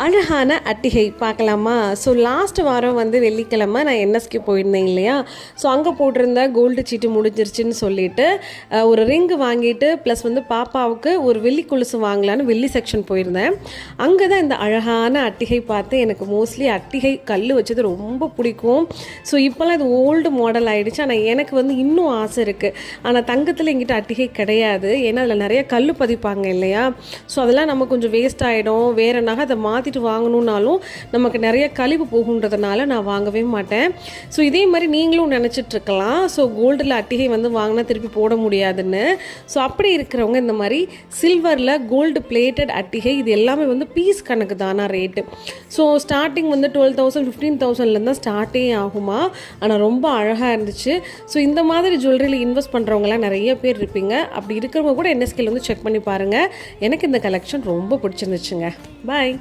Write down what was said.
அழகான அட்டிகை பார்க்கலாமா? So last வாரம் வந்து வெள்ளிக்கிழமை நான் என்எஸ்கே போயிருந்தேன் இல்லையா? ஸோ அங்கே போட்டிருந்த கோல்டு சீட்டு முடிஞ்சிருச்சுன்னு சொல்லிட்டு ஒரு ரிங்கு வாங்கிட்டு ப்ளஸ் வந்து பாப்பாவுக்கு ஒரு வெள்ளி கொலுசு வாங்கலான்னு வெள்ளி செக்ஷன் போயிருந்தேன். அங்கே தான் இந்த அழகான அட்டிகை பார்த்து எனக்கு மோஸ்ட்லி அட்டிகை கல் வச்சது ரொம்ப பிடிக்கும். ஸோ இப்போல்லாம் இது ஓல்டு மாடல் ஆகிடுச்சு. ஆனால் எனக்கு வந்து இன்னும் ஆசை இருக்குது. ஆனால் தங்கத்தில் எங்கிட்ட அட்டிகை கிடையாது. ஏன்னா அதில் நிறைய கல் பதிப்பாங்க இல்லையா? ஸோ அதெல்லாம் நம்ம கொஞ்சம் வேஸ்ட் ஆகிடும். வேறு நகை அதை மாற்றிட்டு வாங்கணுன்னாலும் நமக்கு நிறைய கழிவு போகுன்றதுனால நான் வாங்கவே மாட்டேன். ஸோ இதே மாதிரி நீங்களும் நினச்சிட்ருக்கலாம், ஸோ கோல்டில் அட்டிகை வந்து வாங்கினா திருப்பி போட முடியாதுன்னு. ஸோ அப்படி இருக்கிறவங்க இந்த மாதிரி சில்வரில் கோல்டு பிளேட்டட் அட்டிகை இது எல்லாமே வந்து பீஸ் கணக்கு தானா ரேட்டு. ஸோ ஸ்டார்டிங் வந்து 12,000 15,000 தான் ஸ்டார்ட்டே ஆகுமா. ஆனால் ரொம்ப அழகாக இருந்துச்சு. ஸோ இந்த மாதிரி ஜுவல்லரியில் இன்வெஸ்ட் பண்ணுறவங்களாம் நிறைய பேர் இருப்பீங்க. அப்படி இருக்கிறவங்க கூட என்எஸ்கேல வந்து செக் பண்ணி பாருங்கள். எனக்கு இந்த கலெக்ஷன் ரொம்ப பிடிச்சிருந்துச்சுங்க. பாய்.